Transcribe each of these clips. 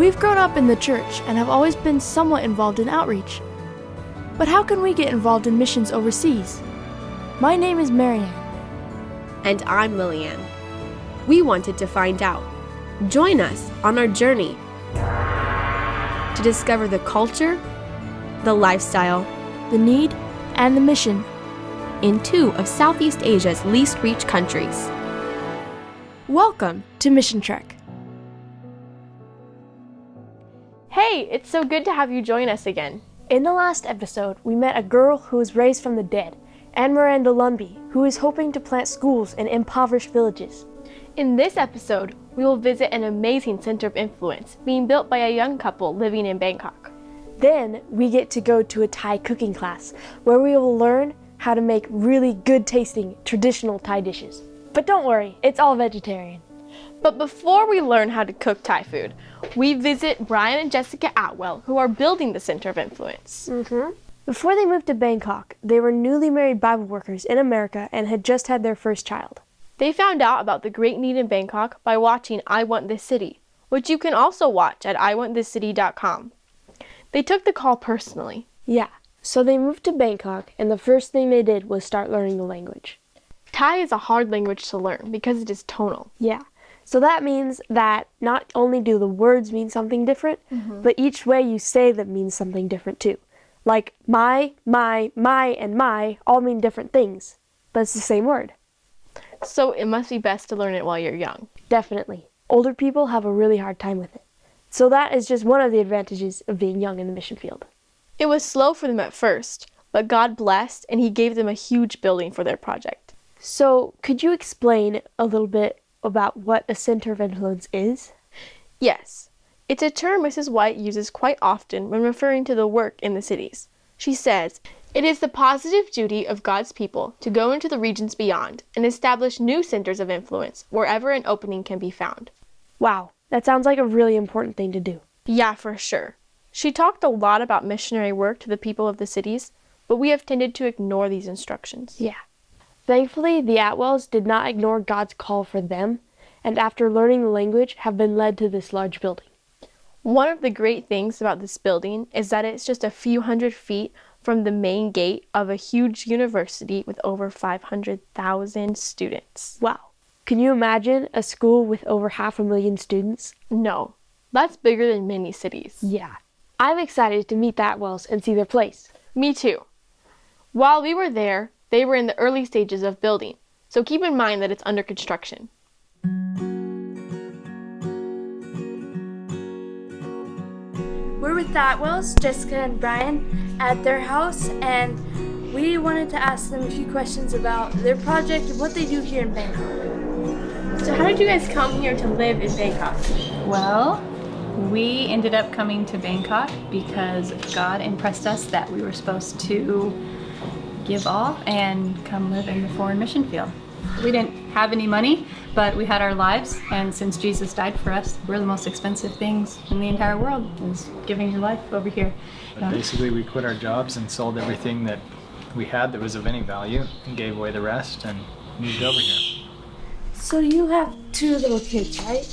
We've grown up in the church and have always been somewhat involved in outreach. But how can we get involved in missions overseas? My name is Marianne. And I'm Lillian. We wanted to find out. Join us on our journey to discover the culture, the lifestyle, the need, and the mission in 2 of Southeast Asia's least reached countries. Welcome to MissionTREK. Hey, it's so good to have you join us again. In the last episode, we met a girl who was raised from the dead, Anne Miranda Lumby, who is hoping to plant schools in impoverished villages. In this episode, we will visit an amazing center of influence being built by a young couple living in Bangkok. Then we get to go to a Thai cooking class where we will learn how to make really good tasting traditional Thai dishes. But don't worry, it's all vegetarian. But before we learn how to cook Thai food, we visit Brian and Jessica Atwell, who are building the Center of Influence. Before they moved to Bangkok, they were newly married Bible workers in America and had just had their first child. They found out about the great need in Bangkok by watching I Want This City, which you can also watch at iwantthiscity.com. They took the call personally. Yeah, so they moved to Bangkok, and the first thing they did was start learning the language. Thai is a hard language to learn because it is tonal. Yeah. So that means that not only do the words mean something different, but each way you say them means something different too. Like my, and my all mean different things, but it's the same word. So it must be best to learn it while you're young. Definitely. Older people have a really hard time with it. So that is just one of the advantages of being young in the mission field. It was slow for them at first, but God blessed and He gave them a huge building for their project. So could you explain a little bit about what a center of influence is? Yes. It's a term Mrs. White uses quite often when referring to the work in the cities. She says, "It is the positive duty of God's people to go into the regions beyond and establish new centers of influence wherever an opening can be found." Wow, that sounds like a really important thing to do. Yeah, for sure. She talked a lot about missionary work to the people of the cities, but we have tended to ignore these instructions. Yeah. Thankfully, the Atwells did not ignore God's call for them, and after learning the language, have been led to this large building. One of the great things about this building is that it's just a few hundred feet from the main gate of a huge university with over 500,000 students. Wow. Can you imagine a school with over 500,000 students? No, that's bigger than many cities. Yeah. I'm excited to meet the Atwells and see their place. Me too. While we were there, they were in the early stages of building, so keep in mind that it's under construction. We're with the Atwells, Jessica and Brian, at their house, and we wanted to ask them a few questions about their project and what they do here in Bangkok. So how did you guys come here to live in Bangkok? Well, we ended up coming to Bangkok because God impressed us that we were supposed to give off and come live in the foreign mission field. We didn't have any money, but we had our lives, and since Jesus died for us, we're the most expensive things in the entire world, is giving your life over here. Basically, we quit our jobs and sold everything that we had that was of any value and gave away the rest and moved over here. So you have 2 little kids, right?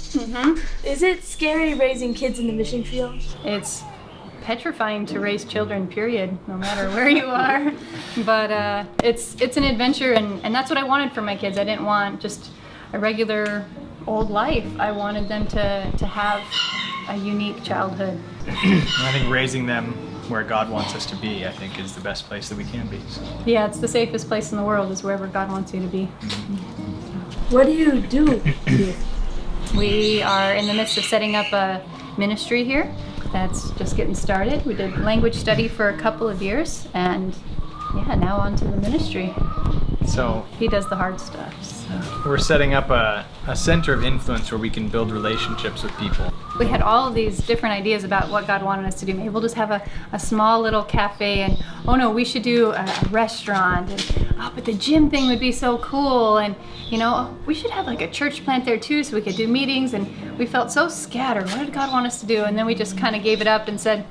Is it scary raising kids in the mission field? It's petrifying to raise children, period, no matter where you are. But it's an adventure, and that's what I wanted for my kids. I didn't want just a regular old life. I wanted them to have a unique childhood. I think raising them where God wants us to be, I think, is the best place that we can be. So. Yeah, it's the safest place in the world, is wherever God wants you to be. What do you do here? We are in the midst of setting up a ministry here. That's just getting started. We did language study for a couple of years, and yeah, now on to the ministry. So He does the hard stuff. So. we're setting up a center of influence where we can build relationships with people. We had all of these different ideas about what God wanted us to do. Maybe we'll just have a small little cafe, and oh no, we should do a restaurant, and oh, but the gym thing would be so cool, and you know, we should have like a church plant there too so we could do meetings, and we felt so scattered. What did God want us to do? And then we just kind of gave it up and said,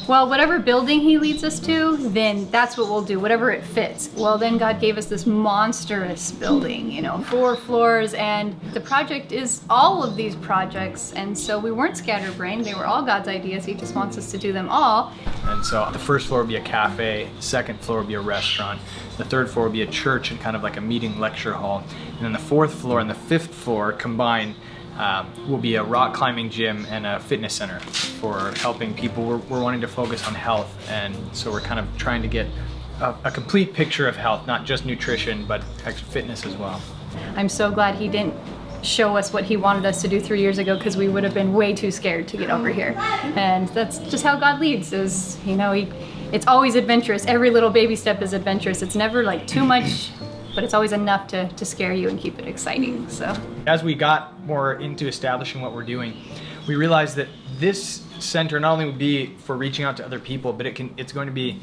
well, whatever building He leads us to, then that's what we'll do, whatever it fits. Well, then God gave us this monstrous building, 4 floors, and the project is all of these projects, and so we weren't weren't scatterbrained. They were all God's ideas. He just wants us to do them all. And so the first floor would be a cafe, the second floor would be a restaurant, the third floor would be a church and kind of like a meeting lecture hall. And then the fourth floor and the fifth floor combined will be a rock climbing gym and a fitness center for helping people. We're wanting to focus on health, and so we're kind of trying to get a complete picture of health, not just nutrition, but extra fitness as well. I'm so glad he didn't show us what he wanted us to do 3 years ago, because we would have been way too scared to get over here. And that's just how God leads, is, you know, it's always adventurous. Every little baby step is adventurous. It's never like too much, but it's always enough to scare you and keep it exciting. So as we got more into establishing what we're doing, we realized that this center not only would be for reaching out to other people, but it's going to be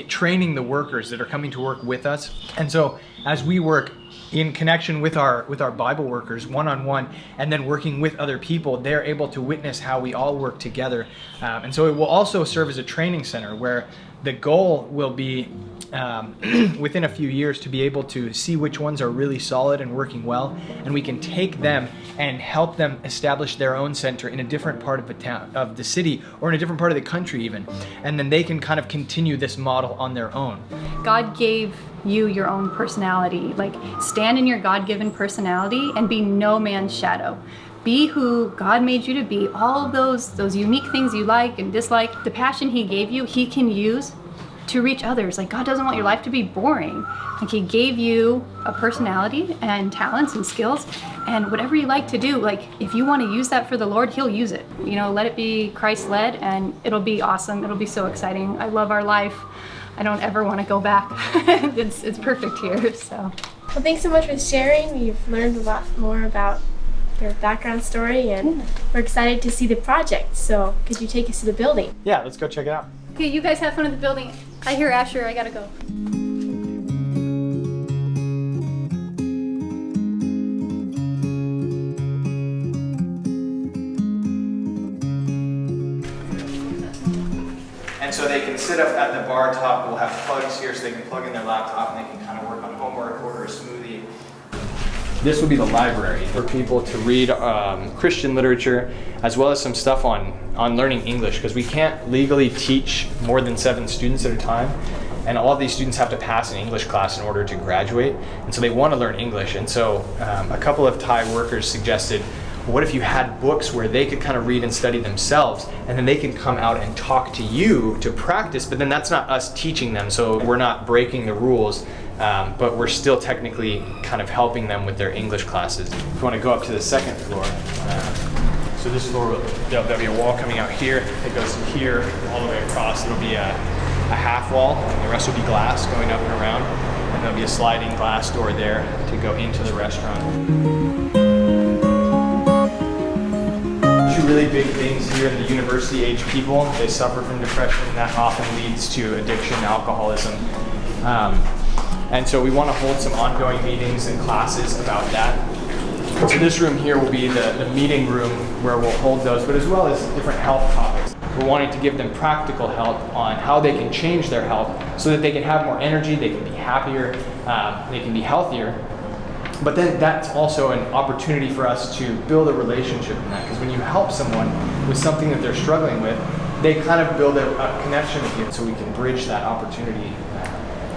training the workers that are coming to work with us. And so as we work in connection with our Bible workers one-on-one, and then working with other people, they're able to witness how we all work together. And so it will also serve as a training center where the goal will be within a few years to be able to see which ones are really solid and working well, and we can take them and help them establish their own center in a different part of the town, of the city, or in a different part of the country even, and then they can kind of continue this model on their own. God gave you your own personality. Like, stand in your God-given personality and be no man's shadow. Be who God made you to be. All of those unique things you like and dislike, the passion he gave you, he can use to reach others. Like, God doesn't want your life to be boring. Like, he gave you a personality and talents and skills, and whatever you like to do, like, if you want to use that for the Lord, he'll use it. You know, let it be Christ-led, and it'll be awesome. It'll be so exciting. I love our life. I don't ever want to go back. It's perfect here, so. Well, thanks so much for sharing. We've learned a lot more about your background story, and we're excited to see the project. So could you take us to the building? Yeah, let's go check it out. Okay, you guys have fun at the building. I hear Asher, I gotta go. And so they can sit up at the bar top. We'll have plugs here so they can plug in their laptop and they can kind of work on homework, order a smoothie. This would be the library for people to read Christian literature, as well as some stuff on learning English, because we can't legally teach more than 7 students at a time. And all of these students have to pass an English class in order to graduate. And so they want to learn English. And so a couple of Thai workers suggested, well, what if you had books where they could kind of read and study themselves, and then they can come out and talk to you to practice, but then that's not us teaching them, so we're not breaking the rules, but we're still technically kind of helping them with their English classes. If you want to go up to the second floor, so this floor, there'll be a wall coming out here, it goes to here, all the way across. It'll be a half wall, and the rest will be glass going up and around, and there'll be a sliding glass door there to go into the restaurant. Really big things here in the university age people. They suffer from depression, and that often leads to addiction, alcoholism. And so we want to hold some ongoing meetings and classes about that. So this room here will be the meeting room where we'll hold those, but as well as different health topics. We're wanting to give them practical help on how they can change their health so that they can have more energy, they can be happier, they can be healthier. But then that's also an opportunity for us to build a relationship in that, because when you help someone with something that they're struggling with, they kind of build a connection with you, so we can bridge that opportunity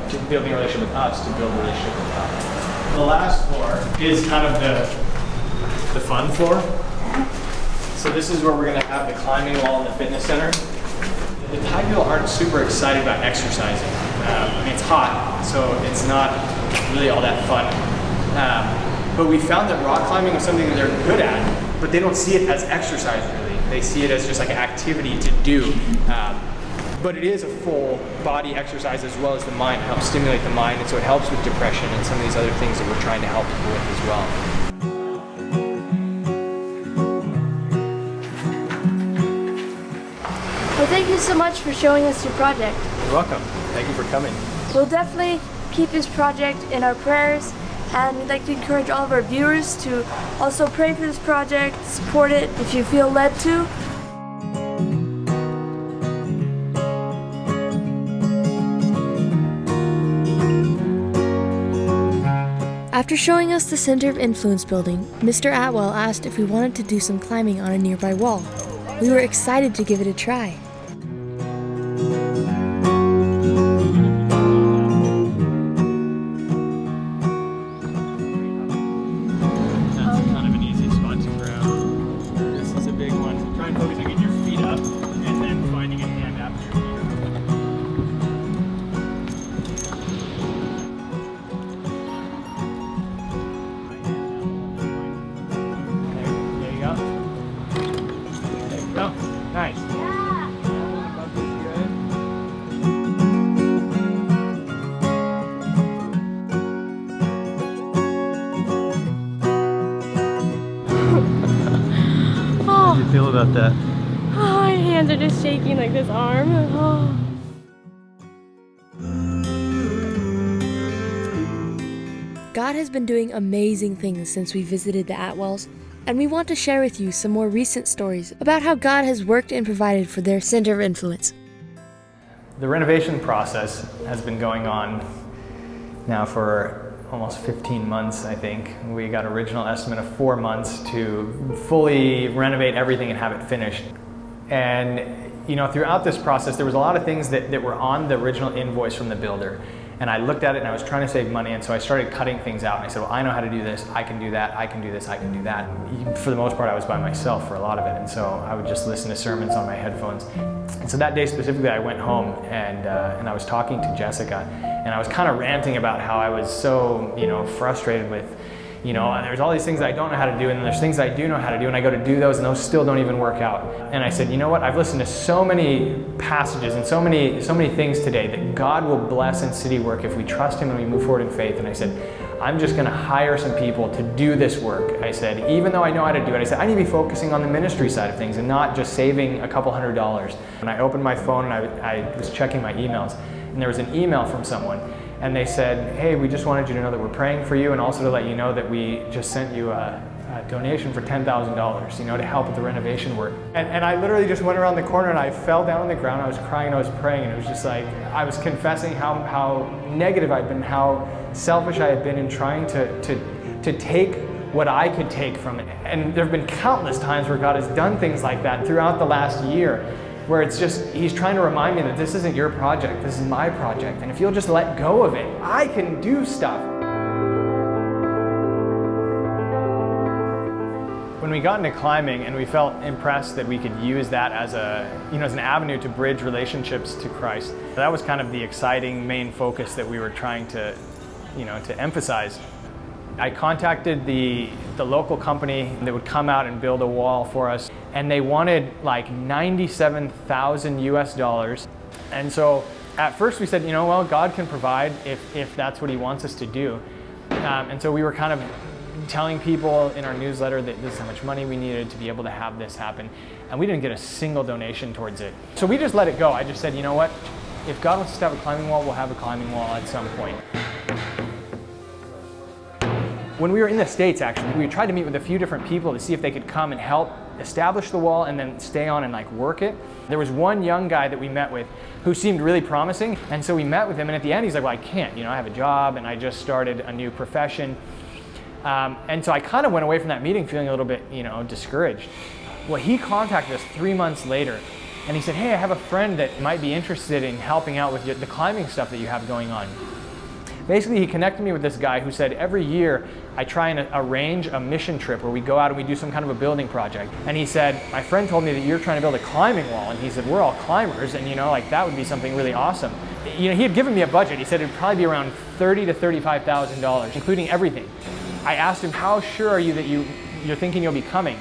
to build a relationship with us, to build a relationship with God. The last floor is kind of the fun floor. So this is where we're going to have the climbing wall and the fitness center. The Thai people aren't super excited about exercising. I mean, it's hot, so it's not really all that fun. But we found that rock climbing was something that they're good at, but they don't see it as exercise really. They see it as just like an activity to do. But it is a full body exercise as well as the mind. It helps stimulate the mind, and so it helps with depression and some of these other things that we're trying to help people with as well. Well, thank you so much for showing us your project. You're welcome. Thank you for coming. We'll definitely keep this project in our prayers, and we'd like to encourage all of our viewers to also pray for this project, support it if you feel led to. After showing us the Center of Influence building, Mr. Atwell asked if we wanted to do some climbing on a nearby wall. We were excited to give it a try. That's kind of an easy spot to grab. This is a big one. So try and focus on getting your feet up and then finding a hand after your feet are There you go. There you go. Nice. How do you feel about that? Oh, my hands are just shaking like this arm. Oh. God has been doing amazing things since we visited the Atwells, and we want to share with you some more recent stories about how God has worked and provided for their center of influence. The renovation process has been going on now for almost 15 months, I think. We got an original estimate of 4 months to fully renovate everything and have it finished. And you know, throughout this process, there was a lot of things that were on the original invoice from the builder. And I looked at it and I was trying to save money, and so I started cutting things out. And I said, well, I know how to do this, I can do that, I can do this, I can do that. For the most part, I was by myself for a lot of it, and so I would just listen to sermons on my headphones. And so that day specifically, I went home and I was talking to Jessica, and I was kind of ranting about how I was so, you know, frustrated with, you know, there's all these things I don't know how to do, and there's things I do know how to do, and I go to do those, and those still don't even work out. And I said, you know what, I've listened to so many passages and so many things today that God will bless in city work if we trust Him and we move forward in faith. And I said, I'm just going to hire some people to do this work. I said, even though I know how to do it, I said, I need to be focusing on the ministry side of things and not just saving a couple $100s. And I opened my phone and I was checking my emails, and there was an email from someone. And they said, hey, we just wanted you to know that we're praying for you, and also to let you know that we just sent you a donation for $10,000, you know, to help with the renovation work. And I literally just went around the corner and I fell down on the ground. I was crying, I was praying, and it was just like, I was confessing how negative I'd been, how selfish I had been in trying to take what I could take from it. And there have been countless times where God has done things like that throughout the last year, where it's just, He's trying to remind me that this isn't your project, this is my project. And if you'll just let go of it, I can do stuff. When we got into climbing and we felt impressed that we could use that as as an avenue to bridge relationships to Christ, that was kind of the exciting main focus that we were trying to emphasize. I contacted the local company that would come out and build a wall for us, and they wanted like $97,000 US. And so at first we said, you know, well, God can provide if that's what He wants us to do. And so we were kind of telling people in our newsletter that this is how much money we needed to be able to have this happen. And we didn't get a single donation towards it. So we just let it go. I just said, you know what, if God wants us to have a climbing wall, we'll have a climbing wall at some point. When we were in the States, actually, we tried to meet with a few different people to see if they could come and help establish the wall and then stay on and like work it. There was one young guy that we met with who seemed really promising, and so we met with him, and at the end he's like, well, I can't, you know, I have a job and I just started a new profession. And so I kind of went away from that meeting feeling a little bit, you know, discouraged. Well, he contacted us 3 months later, and he said, hey, I have a friend that might be interested in helping out with the climbing stuff that you have going on. Basically, he connected me with this guy who said every year I try and arrange a mission trip where we go out and we do some kind of a building project. And he said, my friend told me that you're trying to build a climbing wall. And he said, we're all climbers, and you know, like that would be something really awesome. You know, he had given me a budget. He said it'd probably be around $30,000 to $35,000, including everything. I asked him, how sure are you that you're thinking you'll be coming?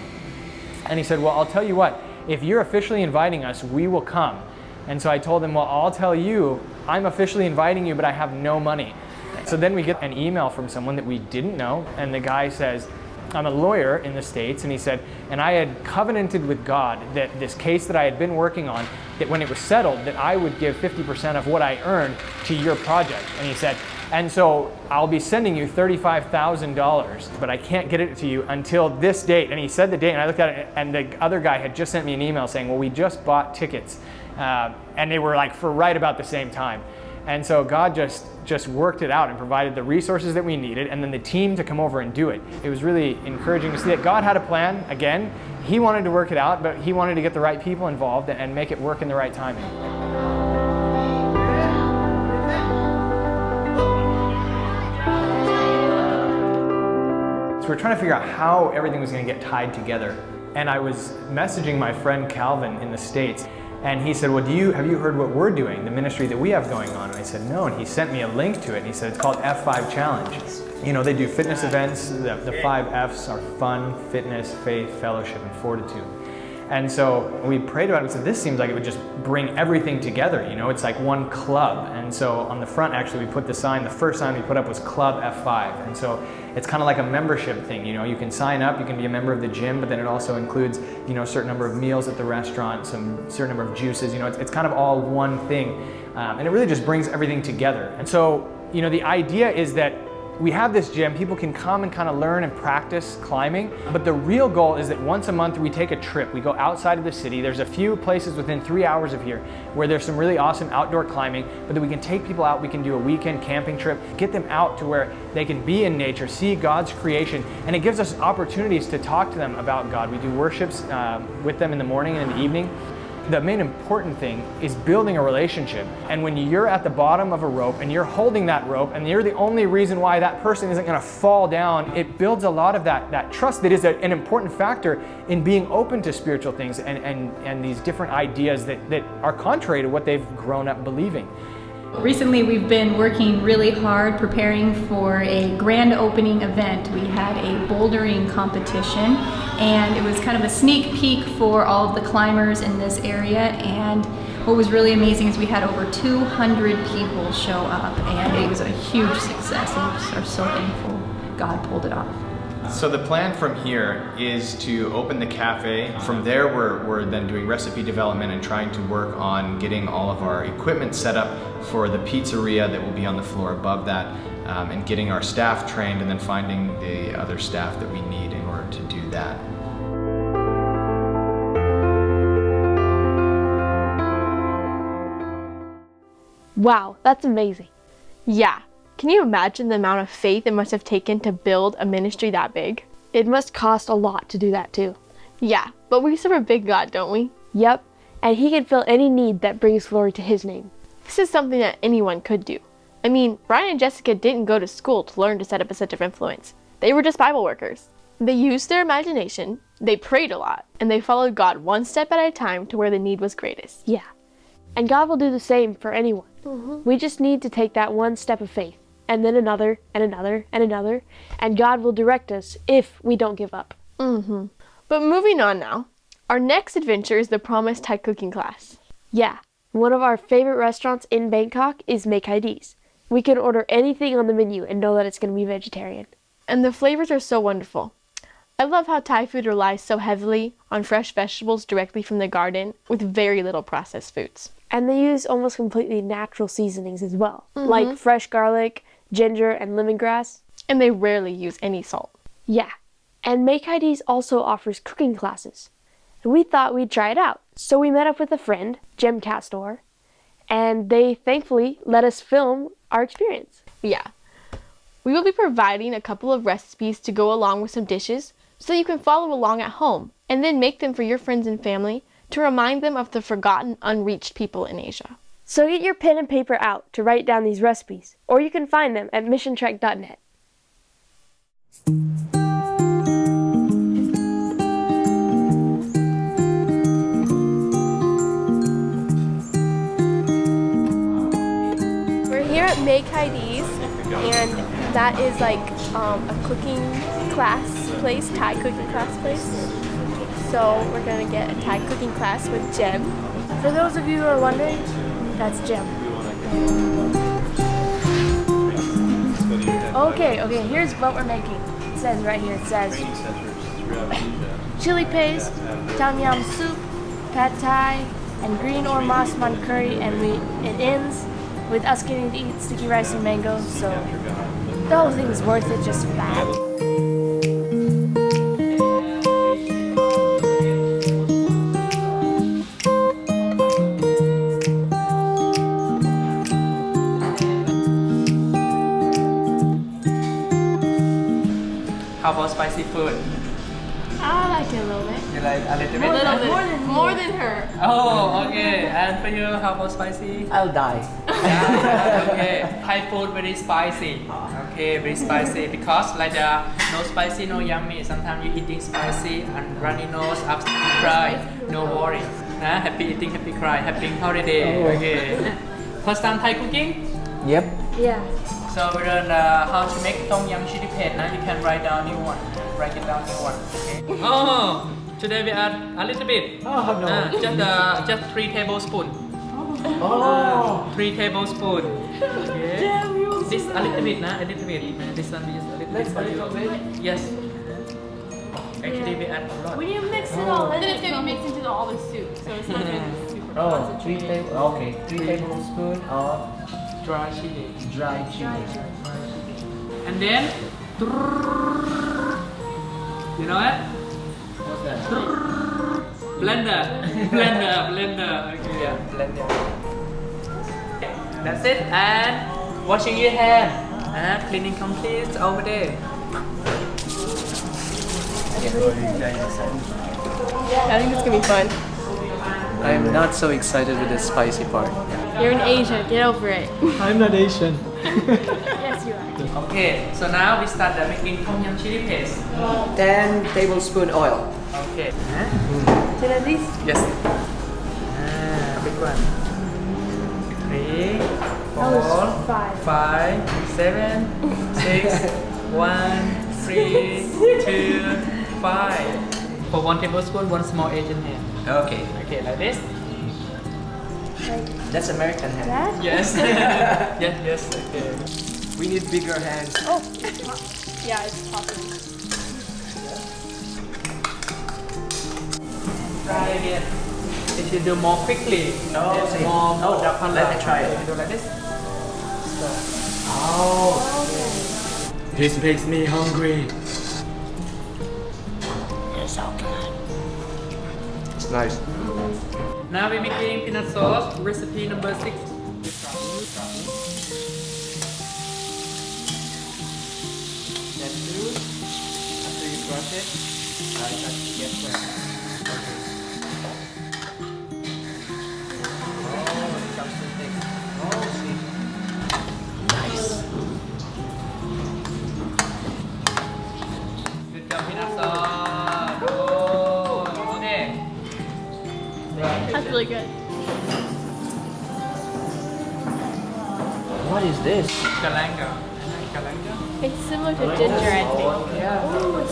And he said, well, I'll tell you what, if you're officially inviting us, we will come. And so I told him, well, I'll tell you, I'm officially inviting you, but I have no money. So then we get an email from someone that we didn't know, and the guy says, I'm a lawyer in the States, and he said, and I had covenanted with God that this case that I had been working on, that when it was settled, that I would give 50% of what I earned to your project. And he said, and so I'll be sending you $35,000, but I can't get it to you until this date. And he said the date, and I looked at it, and the other guy had just sent me an email saying, well, we just bought tickets. And they were like for right about the same time. And so God just worked it out and provided the resources that we needed, and then the team to come over and do it. It was really encouraging to see that God had a plan. Again, He wanted to work it out, but He wanted to get the right people involved and make it work in the right timing. So we're trying to figure out how everything was going to get tied together. And I was messaging my friend Calvin in the States, and he said, well, have you heard what we're doing, the ministry that we have going on? And I said, no, and he sent me a link to it, and he said, it's called F5 Challenge. You know, they do fitness events. The 5 F's are fun, fitness, faith, fellowship, and fortitude. And so we prayed about it and said, this seems like it would just bring everything together, you know, it's like one club. And so on the front, actually, we put the sign, the first sign we put up was Club F5. And so it's kind of like a membership thing, you know, you can sign up, you can be a member of the gym, but then it also includes, you know, a certain number of meals at the restaurant, some certain number of juices, you know, it's kind of all one thing. And it really just brings everything together. And so, you know, the idea is that we have this gym, people can come and kind of learn and practice climbing, but the real goal is that once a month we take a trip. We go outside of the city. There's a few places within 3 hours of here where there's some really awesome outdoor climbing, but that we can take people out, we can do a weekend camping trip, get them out to where they can be in nature, see God's creation, and it gives us opportunities to talk to them about God. We do worships with them in the morning and in the evening. The main important thing is building a relationship. And when you're at the bottom of a rope and you're holding that rope and you're the only reason why that person isn't going to fall down, it builds a lot of that trust that is an important factor in being open to spiritual things and these different ideas that are contrary to what they've grown up believing. Recently, we've been working really hard preparing for a grand opening event. We had a bouldering competition, and it was kind of a sneak peek for all of the climbers in this area. And what was really amazing is we had over 200 people show up, and it was a huge success. And we are so thankful God pulled it off. So the plan from here is to open the cafe. From there, we're then doing recipe development and trying to work on getting all of our equipment set up for the pizzeria that will be on the floor above that, and getting our staff trained, and then finding the other staff that we need in order to do that. Wow, that's amazing. Yeah. Can you imagine the amount of faith it must have taken to build a ministry that big? It must cost a lot to do that too. Yeah, but we serve a big God, don't we? Yep, and He can fill any need that brings glory to His name. This is something that anyone could do. I mean, Brian and Jessica didn't go to school to learn to set up a center of influence. They were just Bible workers. They used their imagination, they prayed a lot, and they followed God one step at a time to where the need was greatest. Yeah, and God will do the same for anyone. Mm-hmm. We just need to take that one step of faith, and then another, and another, and another, and God will direct us if we don't give up. Mm-hmm. But moving on now, our next adventure is the promised Thai cooking class. Yeah, one of our favorite restaurants in Bangkok is Make IDs. We can order anything on the menu and know that it's going to be vegetarian. And the flavors are so wonderful. I love how Thai food relies so heavily on fresh vegetables directly from the garden with very little processed foods. And they use almost completely natural seasonings as well, like fresh garlic, ginger, and lemongrass. And they rarely use any salt. Yeah, and Make IDs also offers cooking classes. And we thought we'd try it out. So we met up with a friend, Jem Castor, and they thankfully let us film our experience. Yeah. We will be providing a couple of recipes to go along with some dishes so you can follow along at home and then make them for your friends and family to remind them of the forgotten, unreached people in Asia. So get your pen and paper out to write down these recipes, or you can find them at MissionTREK.net. We're here at Make IDs, and that is like a cooking class place, Thai cooking class place. So we're gonna get a Thai cooking class with Jem. For those of you who are wondering, that's Jem. Okay, here's what we're making. It says right here, it says chili paste, tom yum soup, pad thai, and green or masman curry, and it ends with us getting to eat sticky rice and mango, so the whole thing is worth it just for that. spicy food? I like it a little bit. You like a little A bit? little bit. More than her. Oh, okay. And for you, how about spicy? I'll die. Yeah, okay. Thai food very spicy. Okay, very spicy because like no spicy, no yummy. Sometimes you eating spicy and runny nose, after cry. No worry. Happy eating, happy cry, happy holiday. Okay. First time Thai cooking? Yep. Yeah. So we learn how to make tom yum chili paste. Now you can write down new one. Write it down new one. Okay. Oh, today we add a little bit. Oh no. Just 3 tablespoons. Oh. 3 tablespoons. Okay. This a little bit, a little bit. This one we just a little bit for you. Yes. Actually, we add a lot. When you mix it all, then it's gonna be mixed into all the soup. So it's not gonna be super Oh, 3 concentrated. okay, 3 tablespoons of Dry chili. dry chili. And then, you know what? What's that? Blender. Blender. Okay. Yeah, blender. That's it. And washing your hand. Cleaning complete over there. I think it's gonna be fun. I'm not so excited with the spicy part. You're in Asia, get over it. I'm not Asian. Yes, you are. Okay, so now we start making tom yum chili paste. 10 tablespoon oil. Okay. Did I least? Yes. Big one. 3, 4, 5, 7, 6, 1, 3, 2, 5. For 1 tablespoon, 1 small Asian hand. Okay. Okay, like this. That's American hand. Yes. yes. Okay. We need bigger hands. Yeah, it's possible. Try again. If you do more quickly, Oh, see. more Oh, dark color. let me try it. If you do like this. Oh. This makes me hungry. It's so good. It's nice. Now we're making peanut sauce, recipe number 6. Then do, after you brush it, just get wet. Oh, it comes to thick. Oh, see. Nice. Good job, peanut sauce. Oh, okay. That's really good. What is this? Kalanga. Kalanga? It's similar to ginger, I think. Yeah. It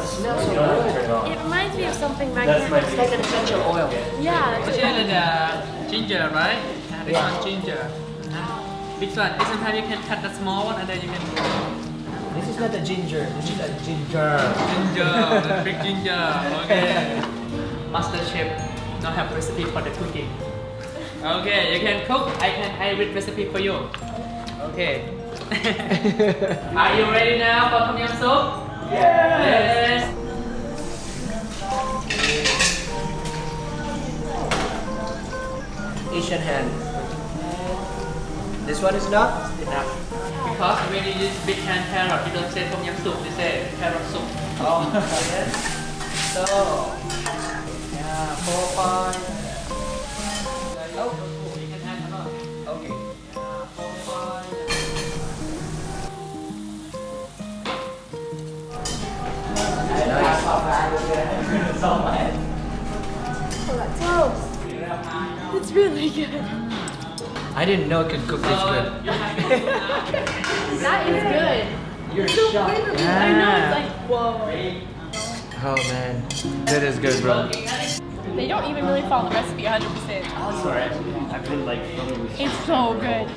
smells so good. It reminds me of something back here. It's like an essential oil. Yeah, This is the ginger, right? And this one ginger. Which one? This one you can cut the small one and then you can This is not a ginger. This is a ginger. ginger, the big ginger. Okay. Master chef now have recipe for the cooking. Okay, you can cook. I read recipe for you. Okay. Are you ready now for tom yum soup? Yes. Asian hand. This one is not? Enough. Because when you use big hand carrot, you don't say tom yum soup, you say carrot soup. Oh, yes. So, yeah, 4, 5. Oh, you can add a lot. Okay. Yeah, 4, 5. it's really good. I didn't know it could cook this good. You have to That is good. You're shocked. I know, it's like, whoa. Oh man, that is good, bro. They don't even really follow the recipe 100%. Sorry, I've been like. It's so good.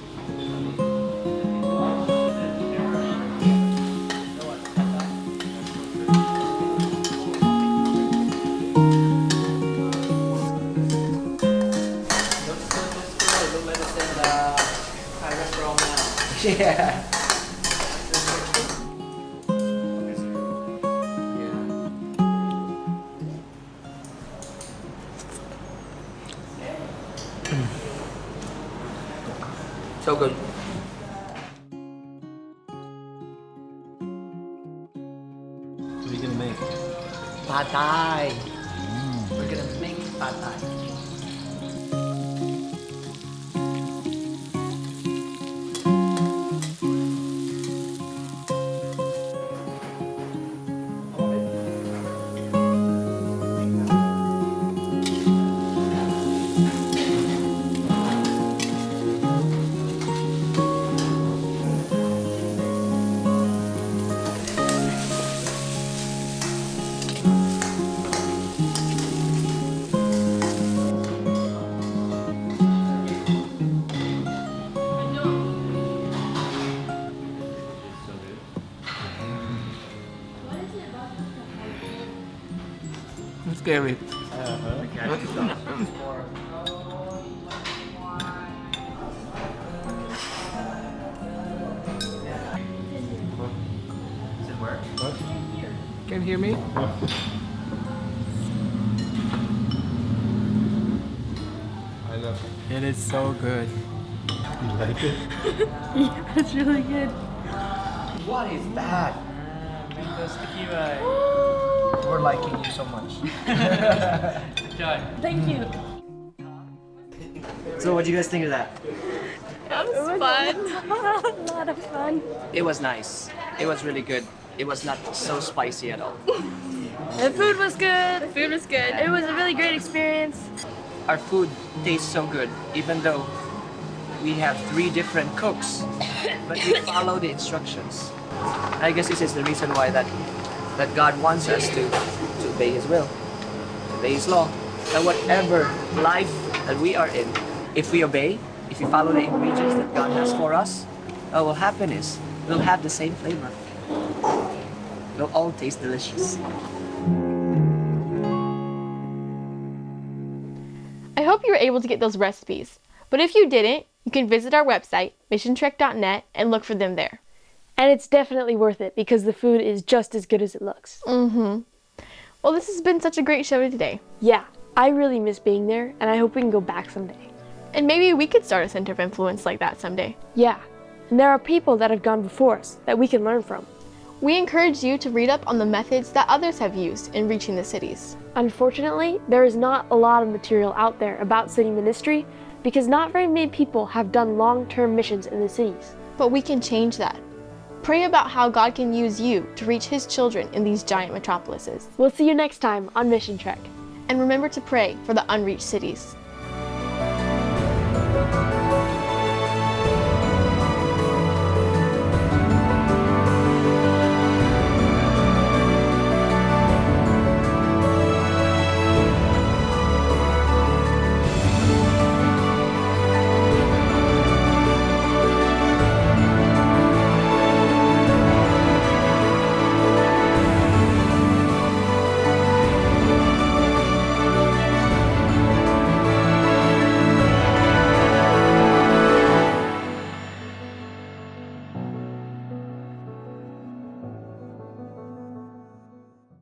Yeah. So good. Are we gonna make? Pad Thai. We're gonna make Pad Thai. It's scary. Does it work? Can you hear me? I love it. It is so good. You like it? That's really good. What is that? Mango sticky rice. We're liking you so much. Enjoy. Thank you. So what do you guys think of that? A lot of fun. It was nice. It was really good. It was not so spicy at all. The food was good. The food was good. It was a really great experience. Our food tastes so good, even though we have 3 different cooks, but we follow the instructions. I guess this is the reason why that God wants us to obey His will, to obey His law. And whatever life that we are in, if we obey, if we follow the ingredients that God has for us, what will happen is we'll have the same flavor. They'll all taste delicious. I hope you were able to get those recipes. But if you didn't, you can visit our website, MissionTREK.net, and look for them there. And it's definitely worth it because the food is just as good as it looks. Well, this has been such a great show today. Yeah, I really miss being there, and I hope we can go back someday. And maybe we could start a center of influence like that someday. Yeah, and there are people that have gone before us that we can learn from. We encourage you to read up on the methods that others have used in reaching the cities. Unfortunately, there is not a lot of material out there about city ministry because not very many people have done long-term missions in the cities. But we can change that. Pray about how God can use you to reach His children in these giant metropolises. We'll see you next time on Mission Trek. And remember to pray for the unreached cities.